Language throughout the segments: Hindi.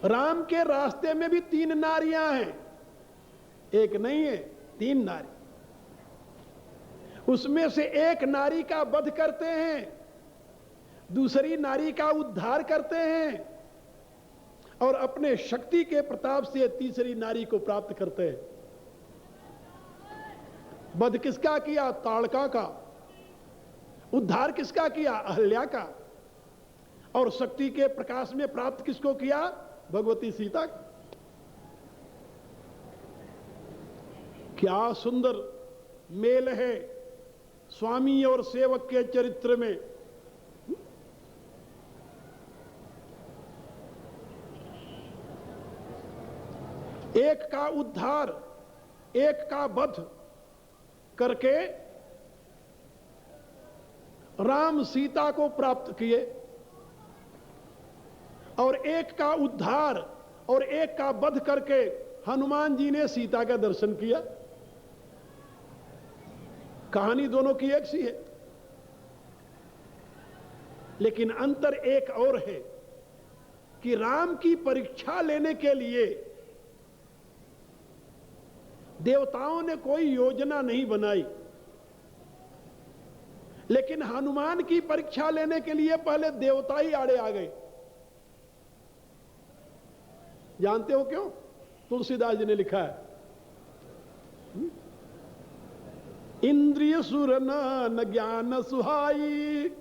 राम के रास्ते में भी 3 नारियां हैं, एक नहीं है, 3 नारी। उसमें से एक नारी का वध करते हैं, दूसरी नारी का उद्धार करते हैं और अपने शक्ति के प्रताप से तीसरी नारी को प्राप्त करते हैं। वध किसका किया? ताड़का का। उद्धार किसका किया? अहल्या का। और शक्ति के प्रकाश में प्राप्त किसको किया? भगवती सीता। क्या सुंदर मेल है स्वामी और सेवक के चरित्र में। एक का उद्धार, एक का वध करके राम सीता को प्राप्त किए और एक का उद्धार और एक का वध करके हनुमान जी ने सीता का दर्शन किया। कहानी दोनों की एक सी है, लेकिन अंतर एक और है कि राम की परीक्षा लेने के लिए देवताओं ने कोई योजना नहीं बनाई, लेकिन हनुमान की परीक्षा लेने के लिए पहले देवता ही आड़े आ गए। जानते हो क्यों? तुलसीदास जी ने लिखा है, इंद्रिय सुर न ज्ञान सुहाई,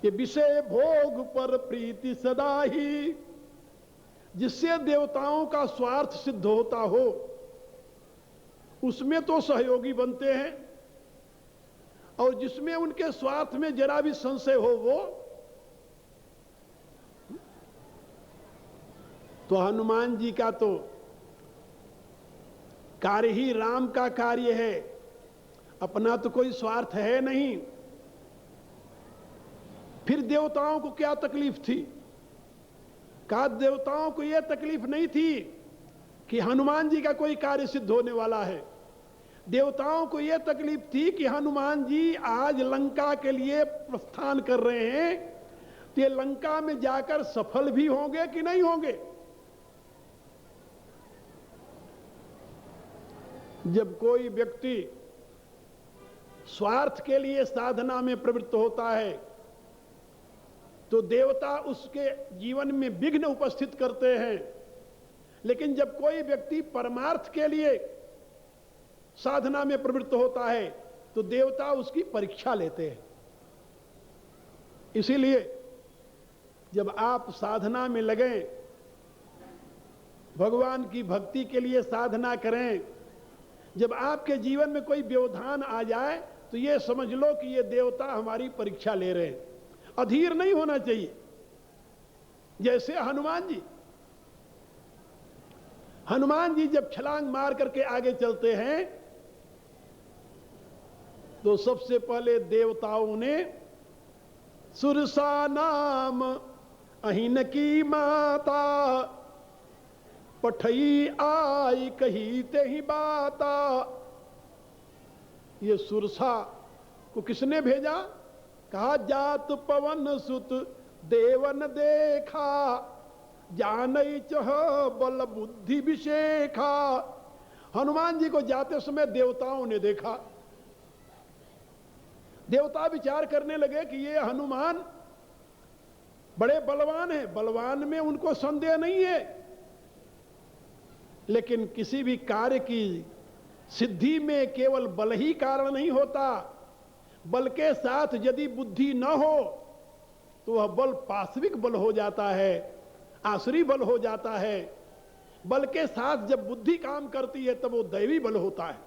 ये विषय भोग पर प्रीति सदा ही। जिससे देवताओं का स्वार्थ सिद्ध होता हो उसमें तो सहयोगी बनते हैं, और जिसमें उनके स्वार्थ में जरा भी संशय हो वो तो हनुमान जी का तो कार्य ही राम का कार्य है, अपना तो कोई स्वार्थ है नहीं। फिर देवताओं को क्या तकलीफ थी? कहा देवताओं को यह तकलीफ नहीं थी कि हनुमान जी का कोई कार्य सिद्ध होने वाला है। देवताओं को यह तकलीफ थी कि हनुमान जी आज लंका के लिए प्रस्थान कर रहे हैं, तो ये लंका में जाकर सफल भी होंगे कि नहीं होंगे। जब कोई व्यक्ति स्वार्थ के लिए साधना में प्रवृत्त होता है तो देवता उसके जीवन में विघ्न उपस्थित करते हैं, लेकिन जब कोई व्यक्ति परमार्थ के लिए साधना में प्रवृत्त होता है तो देवता उसकी परीक्षा लेते हैं। इसीलिए जब आप साधना में लगें, भगवान की भक्ति के लिए साधना करें, जब आपके जीवन में कोई व्यवधान आ जाए तो ये समझ लो कि ये देवता हमारी परीक्षा ले रहे हैं। अधीर नहीं होना चाहिए। जैसे हनुमान जी जब छलांग मार करके आगे चलते हैं तो सबसे पहले देवताओं ने सुरसा नाम अहिन की माता, पठई आई कही ते ही बाता। ये सुरसा को किसने भेजा? कहा जात पवन सुत देवन देखा, जानई चह बल बुद्धि विशेखा। हनुमान जी को जाते समय देवताओं ने देखा। देवता विचार करने लगे कि ये हनुमान बड़े बलवान हैं, बलवान में उनको संदेह नहीं है, लेकिन किसी भी कार्य की सिद्धि में केवल बल ही कारण नहीं होता। बल के साथ यदि बुद्धि न हो तो वह बल पाशविक बल हो जाता है, आसुरी बल हो जाता है। बल के साथ जब बुद्धि काम करती है तब वो दैवी बल होता है।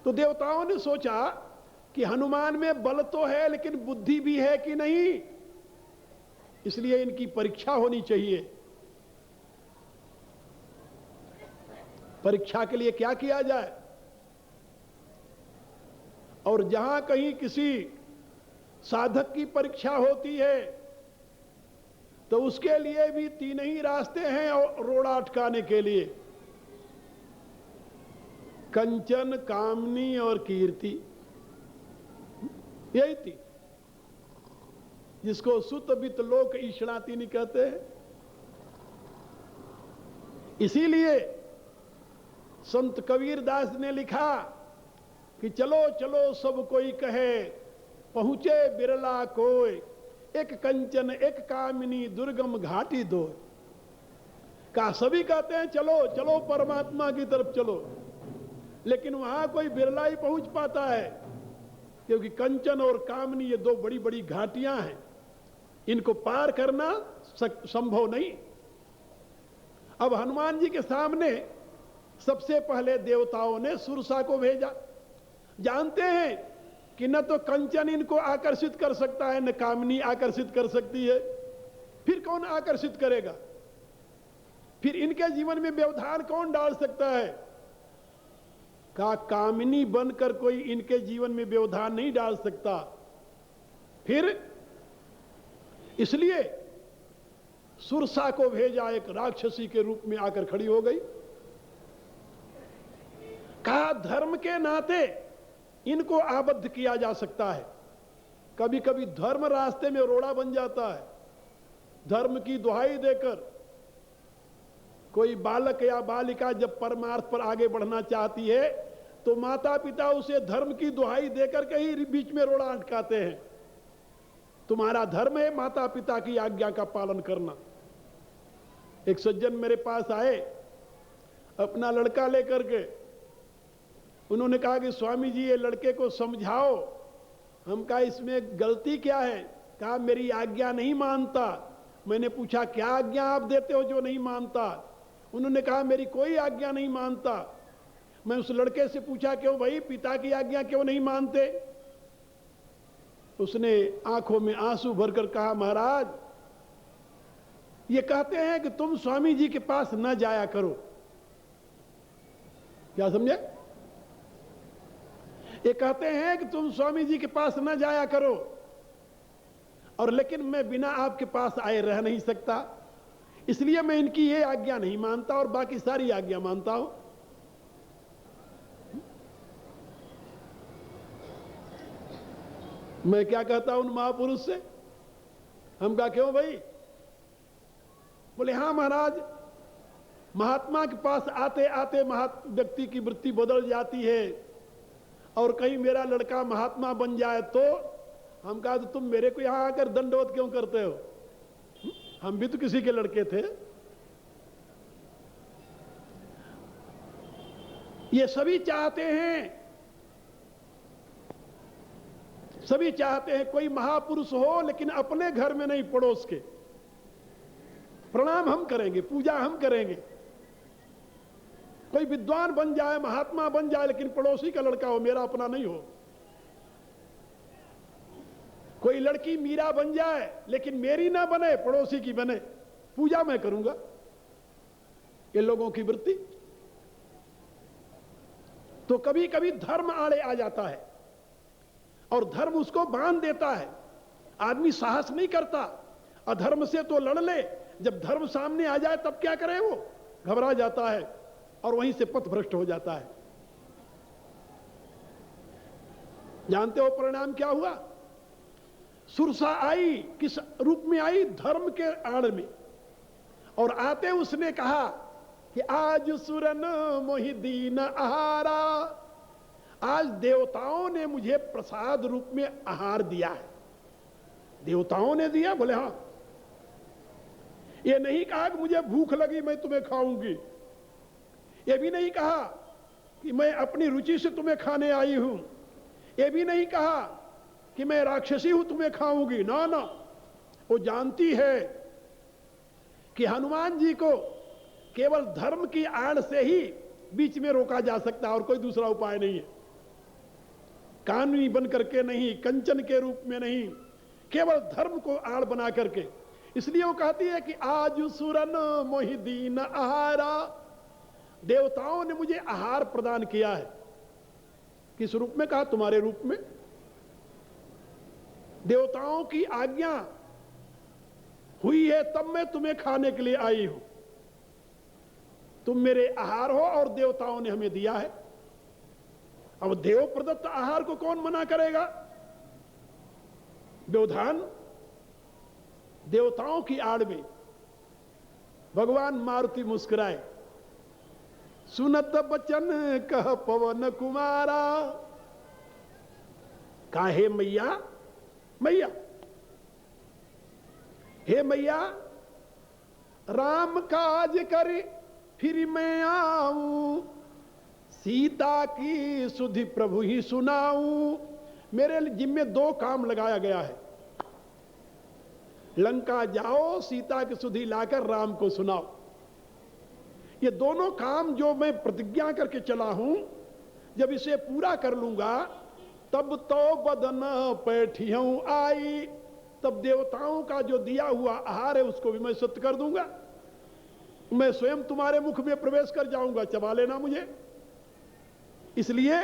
तो देवताओं ने सोचा कि हनुमान में बल तो है लेकिन बुद्धि भी है कि नहीं, इसलिए इनकी परीक्षा होनी चाहिए। परीक्षा के लिए क्या किया जाए? और जहां कहीं किसी साधक की परीक्षा होती है तो उसके लिए भी 3 ही रास्ते हैं और रोड़ा अटकाने के लिए, कंचन, कामनी और कीर्ति। यही थी। जिसको सुत बित लोक ईषणाति नहीं कहते हैं। इसीलिए संत कबीरदास ने लिखा कि चलो चलो सब कोई कहे, पहुंचे बिरला कोई, एक कंचन एक कामिनी दुर्गम घाटी दो। का सभी कहते हैं चलो चलो परमात्मा की तरफ चलो, लेकिन वहां कोई बिरला ही पहुंच पाता है, क्योंकि कंचन और कामिनी ये दो बड़ी बड़ी घाटियां हैं, इनको पार करना संभव नहीं। अब हनुमान जी के सामने सबसे पहले देवताओं ने सुरसा को भेजा। जानते हैं कि न तो कंचन इनको आकर्षित कर सकता है, न कामिनी आकर्षित कर सकती है, फिर कौन आकर्षित करेगा? फिर इनके जीवन में व्यवधान कौन डाल सकता है? का कामिनी बनकर कोई इनके जीवन में व्यवधान नहीं डाल सकता। फिर इसलिए सुरसा को भेजा, एक राक्षसी के रूप में आकर खड़ी हो गई। कहा धर्म के नाते इनको आबद्ध किया जा सकता है। कभी कभी धर्म रास्ते में रोड़ा बन जाता है। धर्म की दुहाई देकर कोई बालक या बालिका जब परमार्थ पर आगे बढ़ना चाहती है तो माता पिता उसे धर्म की दुहाई देकर के ही बीच में रोड़ा अटकाते हैं। तुम्हारा धर्म है माता पिता की आज्ञा का पालन करना। एक सज्जन मेरे पास आए अपना लड़का लेकर के, उन्होंने कहा कि स्वामी जी ये लड़के को समझाओ। हम कहा इसमें गलती क्या है? कहा मेरी आज्ञा नहीं मानता। मैंने पूछा क्या आज्ञा आप देते हो जो नहीं मानता? उन्होंने कहा मेरी कोई आज्ञा नहीं मानता। मैं उस लड़के से पूछा क्यों भाई, पिता की आज्ञा क्यों नहीं मानते? उसने आंखों में आंसू भरकर कहा महाराज ये कहते हैं कि तुम स्वामी जी के पास न जाया करो। क्या समझे? ये कहते हैं कि तुम स्वामी जी के पास न जाया करो, और लेकिन मैं बिना आपके पास आए रह नहीं सकता, इसलिए मैं इनकी ये आज्ञा नहीं मानता और बाकी सारी आज्ञा मानता हूं। मैं क्या कहता हूं उन महापुरुष से? हम कहा क्यों भाई? बोले हाँ महाराज, महात्मा के पास आते आते व्यक्ति की वृत्ति बदल जाती है, और कहीं मेरा लड़का महात्मा बन जाए तो। हम कहा तो तुम मेरे को यहां आकर दंडवत क्यों करते हो? हम भी तो किसी के लड़के थे। ये सभी चाहते हैं कोई महापुरुष हो, लेकिन अपने घर में नहीं, पड़ोस के। प्रणाम हम करेंगे, पूजा हम करेंगे। कोई विद्वान बन जाए, महात्मा बन जाए, लेकिन पड़ोसी का लड़का हो, मेरा अपना नहीं हो। कोई लड़की मीरा बन जाए, लेकिन मेरी ना बने, पड़ोसी की बने, पूजा मैं करूंगा। ये लोगों की वृत्ति। तो कभी कभी धर्म आड़े आ जाता है और धर्म उसको बांध देता है। आदमी साहस नहीं करता। अधर्म से तो लड़ ले, जब धर्म सामने आ जाए तब क्या करे? वो घबरा जाता है और वहीं से पथ भ्रष्ट हो जाता है। जानते हो परिणाम क्या हुआ? सुरसा आई, किस रूप में आई? धर्म के आड़ में। और आते उसने कहा कि आज सुरन मोहि दीन आहारा, आज देवताओं ने मुझे प्रसाद रूप में आहार दिया है। देवताओं ने दिया? बोले हाँ। ये नहीं कहा कि मुझे भूख लगी मैं तुम्हें खाऊंगी, ये भी नहीं कहा कि मैं अपनी रुचि से तुम्हें खाने आई हूं, ये भी नहीं कहा कि मैं राक्षसी हूं तुम्हें खाऊंगी। ना ना, वो जानती है कि हनुमान जी को केवल धर्म की आड़ से ही बीच में रोका जा सकता है और कोई दूसरा उपाय नहीं है। कानूनी बन करके नहीं, कंचन के रूप में नहीं, केवल धर्म को आड़ बना करके। इसलिए वो कहती है कि आज सुरन मोहि दीन आहारा, देवताओं ने मुझे आहार प्रदान किया है। किस रूप में? कहा तुम्हारे रूप में। देवताओं की आज्ञा हुई है तब मैं तुम्हें खाने के लिए आई हूं। तुम मेरे आहार हो और देवताओं ने हमें दिया है। अब देव प्रदत्त आहार को कौन मना करेगा? व्यवधान देवताओं की आड़ में भगवान मारुति मुस्कुराए, सुनत बचन कह पवन कुमारा, कहा हे मैया, मैया, हे मैया, राम काज कर फिर मैं आऊं, सीता की सुधि प्रभु ही सुनाऊं। मेरे जिम्मे दो काम लगाया गया है, लंका जाओ, सीता की सुधि लाकर राम को सुनाओ। ये दोनों काम जो मैं प्रतिज्ञा करके चला हूं, जब इसे पूरा कर लूंगा तब तो बदन पैठियों आई, तब देवताओं का जो दिया हुआ आहार है उसको भी मैं सत्य कर दूंगा। मैं स्वयं तुम्हारे मुख में प्रवेश कर जाऊंगा, चबा लेना मुझे। इसलिए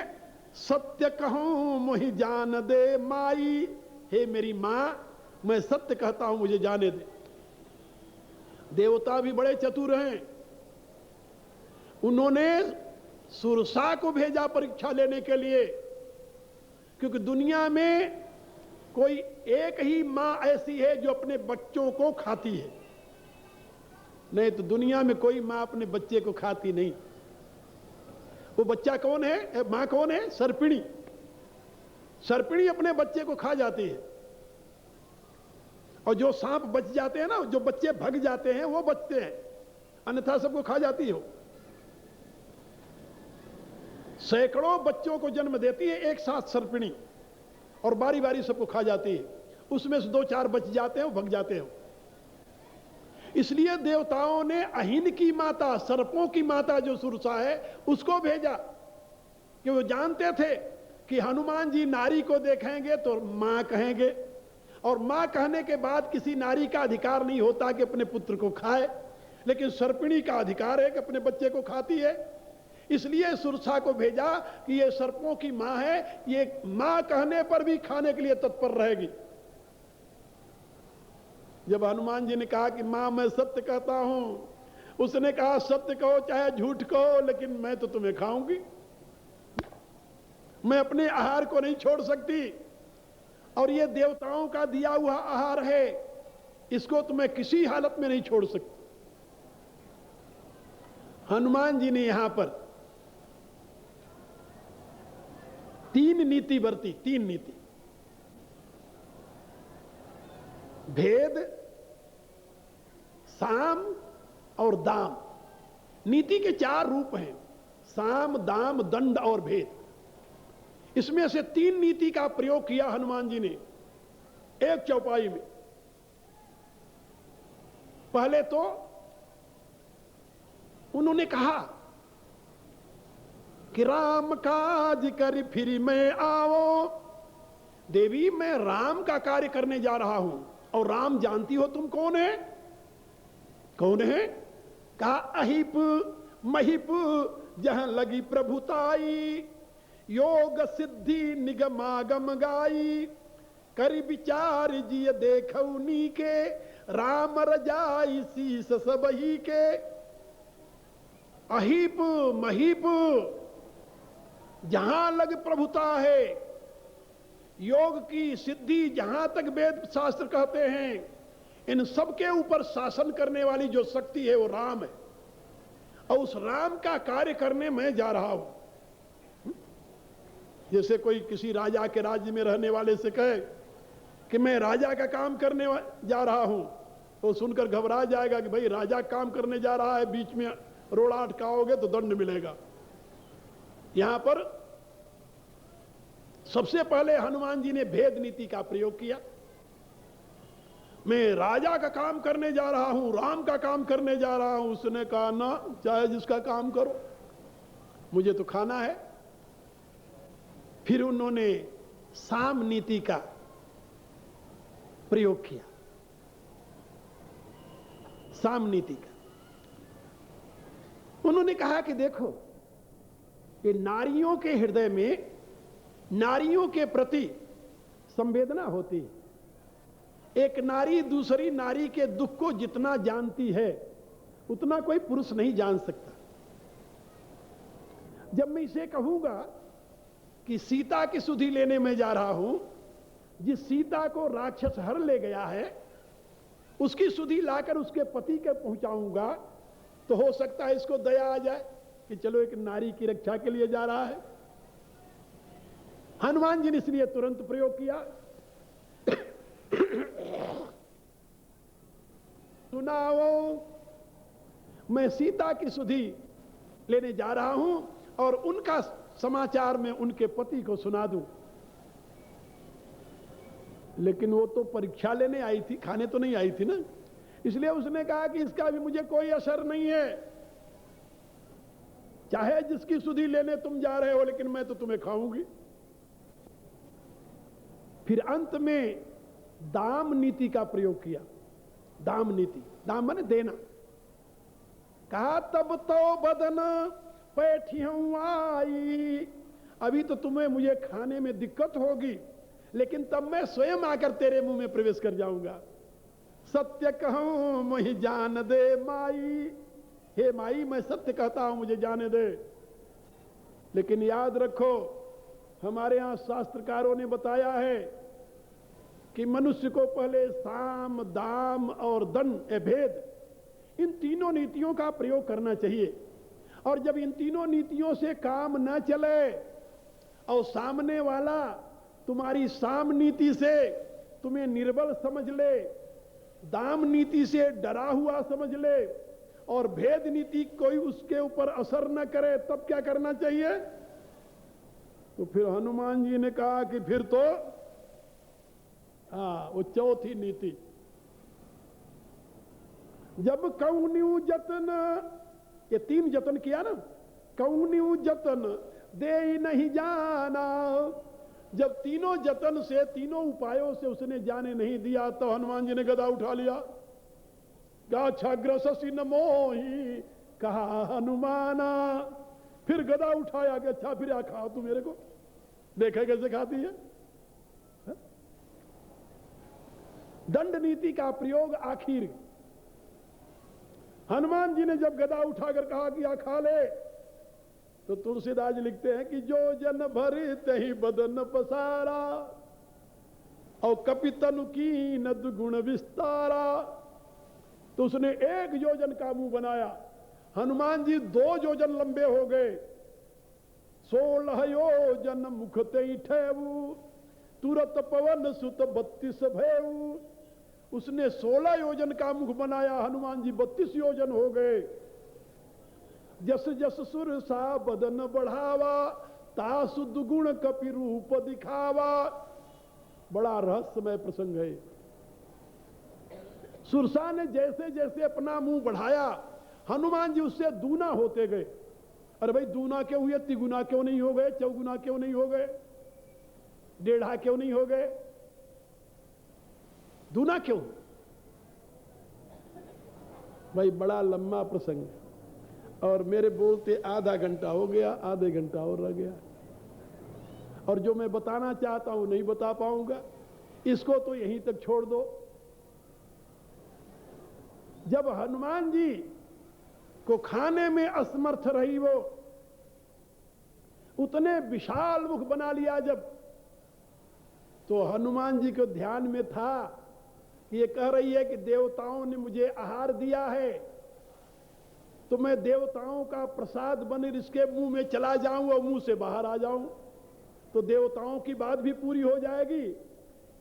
सत्य कहूं मोहि जान दे माई, हे मेरी मां, मैं सत्य कहता हूं, मुझे जाने दे। देवता भी बड़े चतुर हैं, उन्होंने सुरसा को भेजा परीक्षा लेने के लिए, क्योंकि दुनिया में कोई एक ही मां ऐसी है जो अपने बच्चों को खाती है, नहीं तो दुनिया में कोई मां अपने बच्चे को खाती नहीं। वो बच्चा कौन है, मां कौन है? सर्पिणी। सर्पिणी अपने बच्चे को खा जाती है, और जो सांप बच जाते हैं ना, जो बच्चे भग जाते हैं वो बचते हैं, अन्यथा सबको खा जाती हो। सैकड़ों बच्चों को जन्म देती है एक साथ सर्पिणी, और बारी बारी सबको खा जाती है। उसमें से दो चार बच जाते हैं, वो भग जाते हो। इसलिए देवताओं ने अहिन की माता, सर्पों की माता जो सुरसा है, उसको भेजा, कि वो जानते थे कि हनुमान जी नारी को देखेंगे तो मां कहेंगे, और मां कहने के बाद किसी नारी का अधिकार नहीं होता कि अपने पुत्र को खाए, लेकिन सर्पिणी का अधिकार है कि अपने बच्चे को खाती है। इसलिए सुरसा को भेजा कि ये सर्पों की मां है, ये मां कहने पर भी खाने के लिए तत्पर रहेगी। जब हनुमान जी ने कहा कि मां मैं सत्य कहता हूं, उसने कहा सत्य कहो चाहे झूठ कहो, लेकिन मैं तो तुम्हें खाऊंगी, मैं अपने आहार को नहीं छोड़ सकती, और ये देवताओं का दिया हुआ आहार है, इसको तो मैं किसी हालत में नहीं छोड़ सकती। हनुमान जी ने यहां पर तीन नीति बरती, तीन नीति। भेद, साम और दाम। नीति के चार रूप हैं, साम, दाम, दंड और भेद। इसमें से तीन नीति का प्रयोग किया हनुमान जी ने एक चौपाई में। पहले तो उन्होंने कहा कि राम काज कर फिर मैं आओ। देवी, मैं राम का कार्य करने जा रहा हूं, और राम जानती हो तुम कौन है? कौन है? कहा अहिप महिप जहां लगी प्रभुताई, योग सिद्धि निगमागम गाई, कर विचार जिय देखौनी के, राम रजाई शीस सबही के। अहिप महिप जहां लग प्रभुता है, योग की सिद्धि जहां तक वेद शास्त्र कहते हैं, इन सब के ऊपर शासन करने वाली जो शक्ति है वो राम है, और उस राम का कार्य करने में जा रहा हूं। जैसे कोई किसी राजा के राज्य में रहने वाले से कहे कि मैं राजा का काम करने जा रहा हूं, तो सुनकर घबरा जाएगा कि भाई राजा काम करने जा रहा है, बीच में रोड़ा अटकाओगे तो दंड मिलेगा। यहां पर सबसे पहले हनुमान जी ने भेद नीति का प्रयोग किया। मैं राजा का काम करने जा रहा हूं, राम का काम करने जा रहा हूं। उसने कहा ना, चाहे जिसका काम करो, मुझे तो खाना है। फिर उन्होंने साम नीति का प्रयोग किया, साम नीति का। उन्होंने कहा कि देखो, कि नारियों के हृदय में नारियों के प्रति संवेदना होती है। एक नारी दूसरी नारी के दुख को जितना जानती है, उतना कोई पुरुष नहीं जान सकता। जब मैं इसे कहूंगा कि सीता की सुधि लेने में जा रहा हूं, जिस सीता को राक्षस हर ले गया है, उसकी सुधि लाकर उसके पति के पहुंचाऊंगा तो हो सकता है इसको दया आ जाए कि चलो एक नारी की रक्षा के लिए जा रहा है। हनुमान जी ने इसलिए तुरंत प्रयोग किया। सुनाओ, मैं सीता की सुधि लेने जा रहा हूं और उनका समाचार मैं उनके पति को सुना दूं। लेकिन वो तो परीक्षा लेने आई थी, खाने तो नहीं आई थी ना, इसलिए उसने कहा कि इसका भी मुझे कोई असर नहीं है, चाहे जिसकी सुधि लेने तुम जा रहे हो, लेकिन मैं तो तुम्हें खाऊंगी। फिर अंत में दाम नीति का प्रयोग किया। दाम नीति, दाम माने देना। कहा तब तो बदन पैठियों आई, अभी तो तुम्हें मुझे खाने में दिक्कत होगी, लेकिन तब मैं स्वयं आकर तेरे मुंह में प्रवेश कर जाऊंगा। सत्य कहूं मुझे जान दे माई, हे माई मैं सत्य कहता हूं, मुझे जाने दे। लेकिन याद रखो, हमारे यहां शास्त्रकारों ने बताया है कि मनुष्य को पहले साम, दाम और दंड, भेद, इन तीनों नीतियों का प्रयोग करना चाहिए। और जब इन तीनों नीतियों से काम न चले और सामने वाला तुम्हारी साम नीति से तुम्हें निर्बल समझ ले, दाम नीति से डरा हुआ समझ ले और भेद नीति कोई उसके ऊपर असर न करे, तब क्या करना चाहिए? तो फिर हनुमान जी ने कहा कि फिर तो वो चौथी नीति, जब कौन्यू जतन, ये 3 जतन किया ना, कौन्यू जतन दे नहीं जाना, जब तीनों जतन से, तीनों उपायों से उसने जाने नहीं दिया, तो हनुमान जी ने गदा उठा लिया। गाछाग्रसि न मोही, कहा हनुमाना, फिर गदा उठाया कि अच्छा फिर आ खा तू मेरे को, देखा कैसे खाती है। दंड नीति का प्रयोग आखिर, हनुमान जी ने जब गदा उठाकर कहा कि आ खा ले, तो तुलसीदास लिखते हैं कि जो जन भरे तही बदन पसारा और कपितनु की नद गुण विस्तारा, तो उसने 1 योजन का मुंह बनाया, हनुमान जी 2 योजन लंबे हो गए। 16 योजन मुख ते ठेऊ, तुरत पवन सुत 32 भयऊ, उसने 16 योजन का मुख बनाया, हनुमान जी 32 योजन हो गए। जस जस सुर सा बदन बढ़ावा, तासु दुगुण कपि रूप दिखावा। बड़ा रहस्यमय प्रसंग है। सुरसा ने जैसे जैसे अपना मुंह बढ़ाया, हनुमान जी उससे दूना होते गए। अरे भाई दूना क्यों हुए, तिगुना क्यों नहीं हो गए, चौगुना क्यों नहीं हो गए, 1.5 क्यों नहीं हो गए, दूना क्यों? भाई बड़ा लंबा प्रसंग है और मेरे बोलते आधा घंटा हो गया, आधे घंटा और रह गया, और जो मैं बताना चाहता हूं नहीं बता पाऊंगा, इसको तो यहीं तक छोड़ दो। जब हनुमान जी को खाने में असमर्थ रही वो, उतने विशाल मुख बना लिया जब, तो हनुमान जी को ध्यान में था कि ये कह रही है कि देवताओं ने मुझे आहार दिया है, तो मैं देवताओं का प्रसाद बन इसके मुंह में चला जाऊं और मुंह से बाहर आ जाऊं, तो देवताओं की बात भी पूरी हो जाएगी,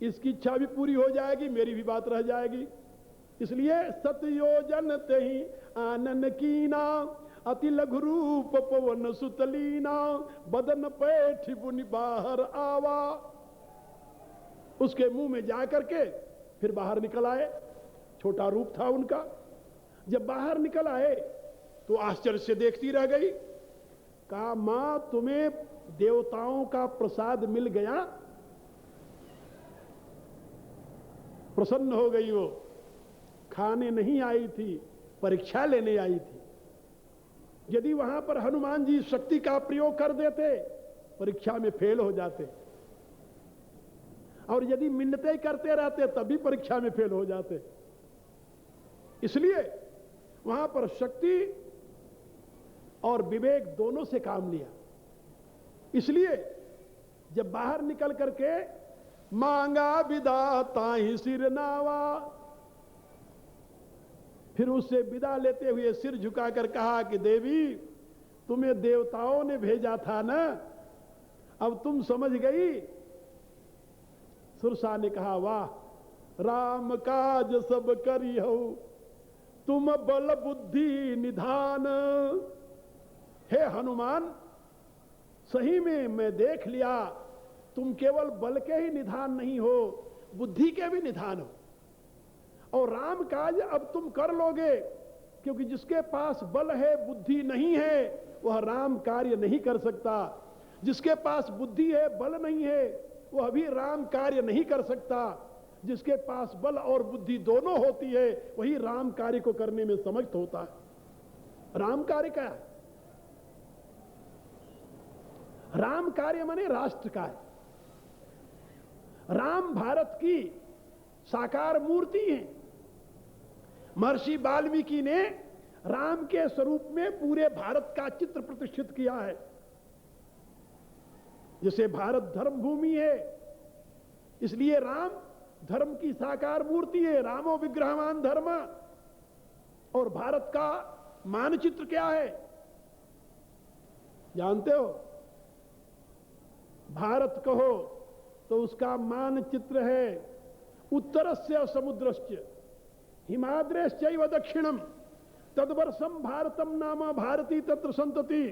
इसकी इच्छा भी पूरी हो जाएगी, मेरी भी बात रह जाएगी। इसलिए सतयोजन तही आनन कीना, अति लघु रूप पवन सुतलीना, बदन पैठ बुनि बाहर आवा। उसके मुंह में जा करके फिर बाहर निकल आए, छोटा रूप था उनका। जब बाहर निकल आए तो आश्चर्य से देखती रह गई। कहा मां तुम्हें देवताओं का प्रसाद मिल गया? प्रसन्न हो गई वो। खाने नहीं आई थी, परीक्षा लेने आई थी। यदि वहां पर हनुमान जी शक्ति का प्रयोग कर देते, परीक्षा में फेल हो जाते, और यदि मिन्नतें करते रहते तब भी परीक्षा में फेल हो जाते। इसलिए वहां पर शक्ति और विवेक दोनों से काम लिया। इसलिए जब बाहर निकल करके मांगा विदा ताहि सिर नावा, फिर उससे विदा लेते हुए सिर झुकाकर कहा कि देवी, तुम्हें देवताओं ने भेजा था ना, अब तुम समझ गई। सुरसा ने कहा, वाह, राम काज सब करी हो, तुम बल बुद्धि निधान। हे हनुमान, सही में मैं देख लिया, तुम केवल बल के ही निधान नहीं हो, बुद्धि के भी निधान हो। और राम काज अब तुम कर लोगे, क्योंकि जिसके पास बल है बुद्धि नहीं है, वह राम कार्य नहीं कर सकता। जिसके पास बुद्धि है बल नहीं है, वह भी राम कार्य नहीं कर सकता। जिसके पास बल और बुद्धि दोनों होती है, वही राम कार्य को करने में समर्थ होता है। राम कार्य क्या है? राम कार्य माने राष्ट्र कार्य। राम भारत की साकार मूर्ति है। महर्षि वाल्मीकि ने राम के स्वरूप में पूरे भारत का चित्र प्रतिष्ठित किया है। जैसे भारत धर्म भूमि है, इसलिए राम धर्म की साकार मूर्ति है। रामो विग्रहवान धर्म। और भारत का मानचित्र क्या है जानते हो? भारत कहो तो उसका मानचित्र है उत्तरस्य समुद्रस्य हिमाद्रेश्चैव दक्षिणम तद्वर्षम भारतम नाम भारती तत्र संतति।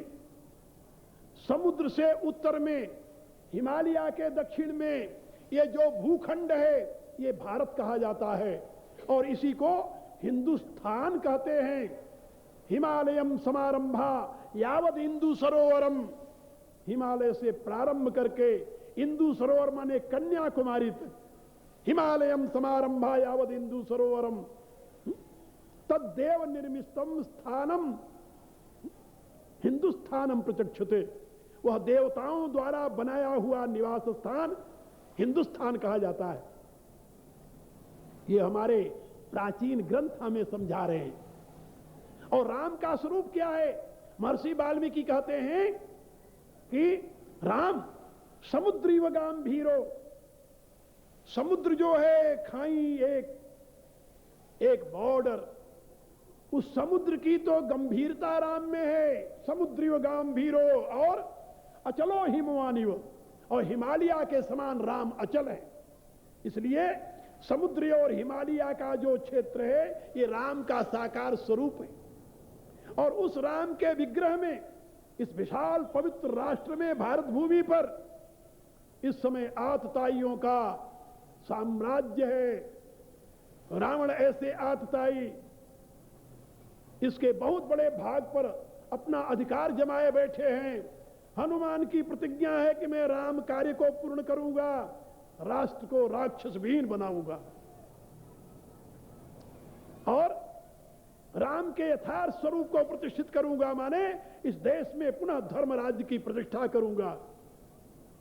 समुद्र से उत्तर में, हिमालय के दक्षिण में ये जो भूखंड है, ये भारत कहा जाता है। और इसी को हिंदुस्तान कहते हैं। हिमालयम समारंभा यावद इंदु सरोवरम। हिमालय से प्रारंभ करके इंदु सरोवर माने कन्याकुमारी तक। हिमालयम समारंभा यावद इंदु सरोवरम तद्देव निर्मितम स्थानम हिंदुस्थानम प्रचक्षते। वह देवताओं द्वारा बनाया हुआ निवास स्थान हिंदुस्तान कहा जाता है। ये हमारे प्राचीन ग्रंथ हमें समझा रहे हैं। और राम का स्वरूप क्या है? महर्षि वाल्मीकि कहते हैं कि राम समुद्री व गंभीरो। समुद्र जो है खाई, एक बॉर्डर, उस समुद्र की तो गंभीरता राम में है। समुद्री व गंभीरो और अचलो हिमवानिव। और हिमालय के समान राम अचल है। इसलिए समुद्र और हिमालय का जो क्षेत्र है, ये राम का साकार स्वरूप है। और उस राम के विग्रह में, इस विशाल पवित्र राष्ट्र में, भारत भूमि पर इस समय आतताइयों का साम्राज्य है। रावण ऐसे आतताई इसके बहुत बड़े भाग पर अपना अधिकार जमाए बैठे हैं। हनुमान की प्रतिज्ञा है कि मैं राम कार्य को पूर्ण करूंगा, राष्ट्र को राक्षस विहीन बनाऊंगा और राम के यथार्थ स्वरूप को प्रतिष्ठित करूंगा। माने इस देश में पुनः धर्म राज्य की प्रतिष्ठा करूंगा।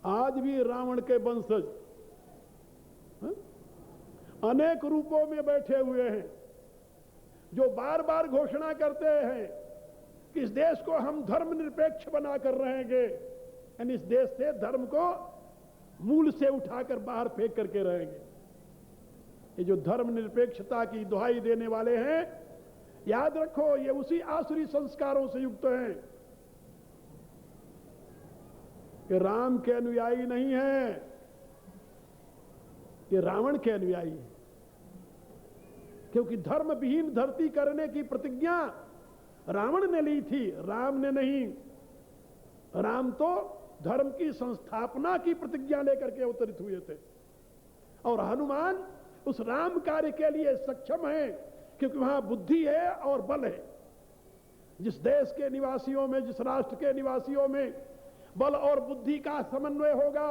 आज भी रावण के वंशज अनेक रूपों में बैठे हुए हैं, जो बार बार घोषणा करते हैं कि इस देश को हम धर्मनिरपेक्ष बनाकर रहेंगे। यानी इस देश से धर्म को मूल से उठाकर बाहर फेंक करके रहेंगे। ये जो धर्मनिरपेक्षता की दुहाई देने वाले हैं, याद रखो, ये उसी आसुरी संस्कारों से युक्त हैं कि राम के अनुयायी नहीं है, ये रावण के अनुयायी है। क्योंकि धर्म विहीन धरती करने की प्रतिज्ञा रावण ने ली थी, राम ने नहीं। राम तो धर्म की संस्थापना की प्रतिज्ञा लेकर के अवतरित हुए थे। और हनुमान उस राम कार्य के लिए सक्षम है, क्योंकि वहां बुद्धि है और बल है। जिस देश के निवासियों में, जिस राष्ट्र के निवासियों में बल और बुद्धि का समन्वय होगा,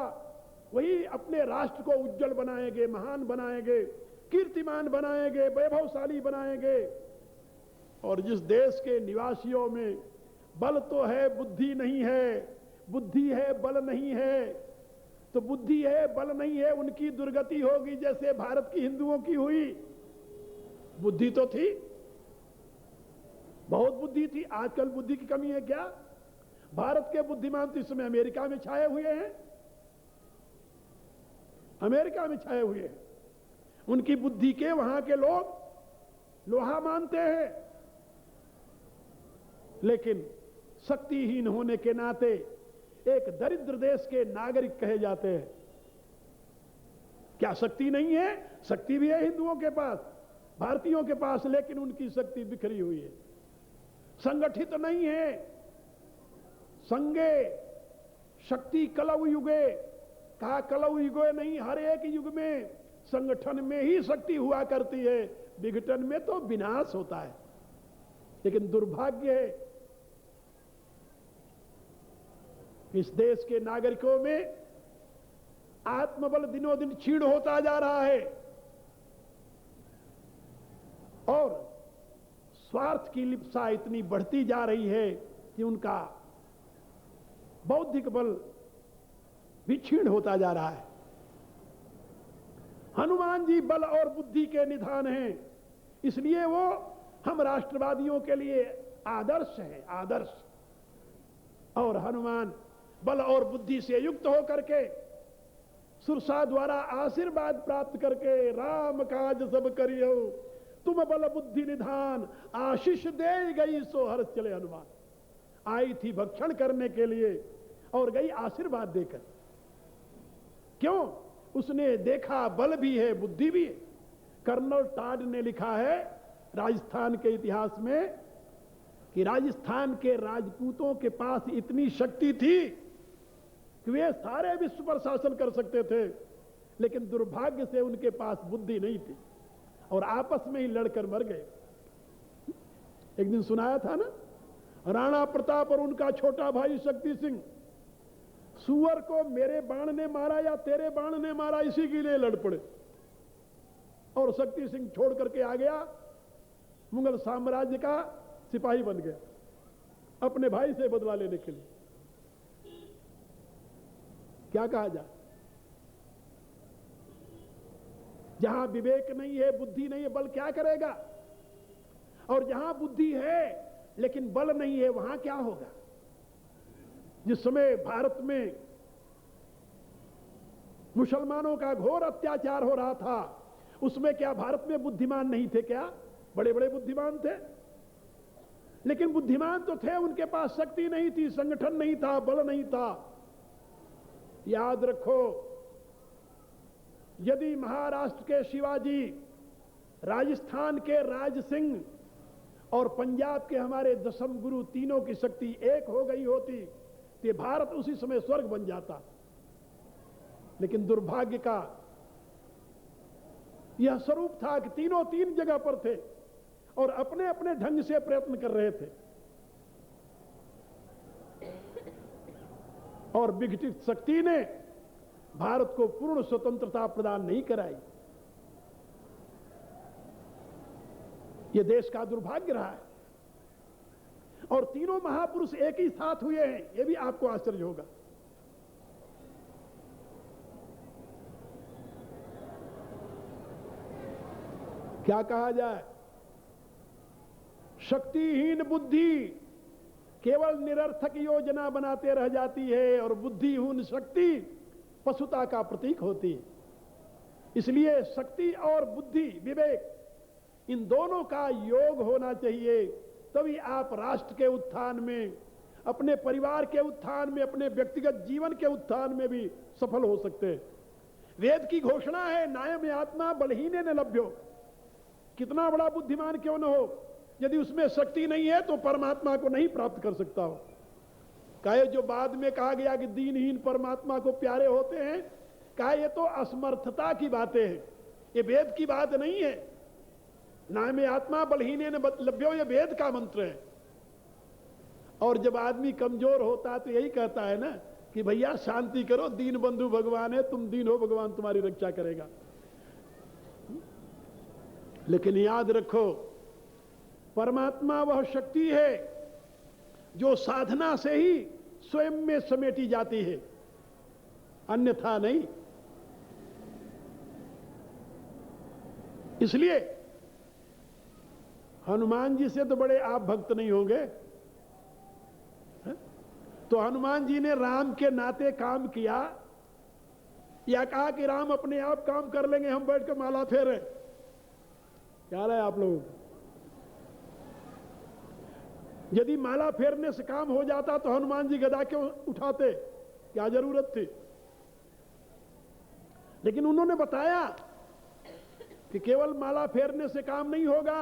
वही अपने राष्ट्र को उज्जवल बनाएंगे, महान बनाएंगे, कीर्तिमान बनाएंगे, वैभवशाली बनाएंगे। और जिस देश के निवासियों में बल तो है, बुद्धि नहीं है, बुद्धि है बल नहीं है, तो बुद्धि है बल नहीं है, उनकी दुर्गति होगी जैसे भारत की हिंदुओं की हुई। बुद्धि तो थी, बहुत बुद्धि थी। आजकल बुद्धि की कमी है क्या? भारत के बुद्धिमान तो इस समय अमेरिका में छाए हुए हैं, अमेरिका में छाए हुए हैं। उनकी बुद्धि के वहां के लोग लोहा मानते हैं, लेकिन शक्तिहीन होने के नाते एक दरिद्र देश के नागरिक कहे जाते हैं। क्या शक्ति नहीं है? शक्ति भी है हिंदुओं के पास, भारतीयों के पास, लेकिन उनकी शक्ति बिखरी हुई है, संगठित नहीं है। संगे शक्ति कलव युगे, कहा कलव युगे नहीं, हर एक युग में संगठन में ही शक्ति हुआ करती है, विघटन में तो विनाश होता है। लेकिन दुर्भाग्य है इस देश के नागरिकों में आत्मबल दिनों दिन क्षीण होता जा रहा है और स्वार्थ की लिप्सा इतनी बढ़ती जा रही है कि उनका बौद्धिक बल भी क्षीण होता जा रहा है। हनुमान जी बल और बुद्धि के निधान हैं, इसलिए वो हम राष्ट्रवादियों के लिए आदर्श हैं, आदर्श। और हनुमान बल और बुद्धि से युक्त होकर के सुरसा द्वारा आशीर्वाद प्राप्त करके राम काज सब करियो तुम बल बुद्धि निधान, आशीष दे गई सो हर्ष चले। हनुमान आई थी भक्षण करने के लिए और गई आशीर्वाद देकर। क्यों? उसने देखा बल भी है, बुद्धि भी है। कर्नल टाड ने लिखा है राजस्थान के इतिहास में कि राजस्थान के राजपूतों के पास इतनी शक्ति थी कि वे सारे विश्व पर शासन कर सकते थे, लेकिन दुर्भाग्य से उनके पास बुद्धि नहीं थी और आपस में ही लड़कर मर गए। एक दिन सुनाया था ना, राणा प्रताप और उनका छोटा भाई शक्ति सिंह, सुअर को मेरे बाण ने मारा या तेरे बाण ने मारा, इसी के लिए लड़ पड़े। और शक्ति सिंह छोड़ करके आ गया, मुगल साम्राज्य का सिपाही बन गया अपने भाई से बदला लेने के लिए। क्या कहा जाए? जहां विवेक नहीं है, बुद्धि नहीं है, बल क्या करेगा? और जहां बुद्धि है लेकिन बल नहीं है, वहां क्या होगा? जिस समय भारत में मुसलमानों का घोर अत्याचार हो रहा था, उसमें क्या भारत में बुद्धिमान नहीं थे? क्या बड़े बड़े बुद्धिमान थे, लेकिन बुद्धिमान तो थे, उनके पास शक्ति नहीं थी, संगठन नहीं था, बल नहीं था। याद रखो, यदि महाराष्ट्र के शिवाजी, राजस्थान के राज सिंह और पंजाब के हमारे दशम गुरु तीनों की शक्ति एक हो गई होती तो भारत उसी समय स्वर्ग बन जाता। लेकिन दुर्भाग्य का यह स्वरूप था कि तीनों तीन जगह पर थे और अपने अपने ढंग से प्रयत्न कर रहे थे और विघटित शक्ति ने भारत को पूर्ण स्वतंत्रता प्रदान नहीं कराई। यह देश का दुर्भाग्य रहा है। और तीनों महापुरुष एक ही साथ हुए हैं, यह भी आपको आश्चर्य होगा। क्या कहा जाए? शक्तिहीन बुद्धि केवल निरर्थक योजना बनाते रह जाती है और बुद्धिहीन शक्ति पशुता का प्रतीक होती है। इसलिए शक्ति और बुद्धि, विवेक, इन दोनों का योग होना चाहिए, तभी आप राष्ट्र के उत्थान में, अपने परिवार के उत्थान में, अपने व्यक्तिगत जीवन के उत्थान में भी सफल हो सकते हैं। वेद की घोषणा है, नायम आत्मा बलहीने न लभ्यो। कितना बड़ा बुद्धिमान क्यों न हो, यदि उसमें शक्ति नहीं है तो परमात्मा को नहीं प्राप्त कर सकता हो। कहे जो बाद में कहा गया कि दीनहीन परमात्मा को प्यारे होते हैं, कहे ये तो असमर्थता की बातें हैं, ये वेद की बात नहीं है। नाम आत्मा बलहीने न लभ्यो, ये वेद का मंत्र है। और जब आदमी कमजोर होता है तो यही कहता है ना कि भैया शांति करो, दीन बंधु भगवान है, तुम दीन हो, भगवान तुम्हारी रक्षा करेगा। लेकिन याद रखो, परमात्मा वह शक्ति है जो साधना से ही स्वयं में समेटी जाती है, अन्यथा नहीं। इसलिए हनुमान जी से तो बड़े आप भक्त नहीं होंगे, तो हनुमान जी ने राम के नाते काम किया या कहा कि राम अपने आप काम कर लेंगे, हम बैठ कर माला फेरे? क्या रहा है आप लोगों को? यदि माला फेरने से काम हो जाता तो हनुमान जी गदा क्यों उठाते, क्या जरूरत थी? लेकिन उन्होंने बताया कि केवल माला फेरने से काम नहीं होगा,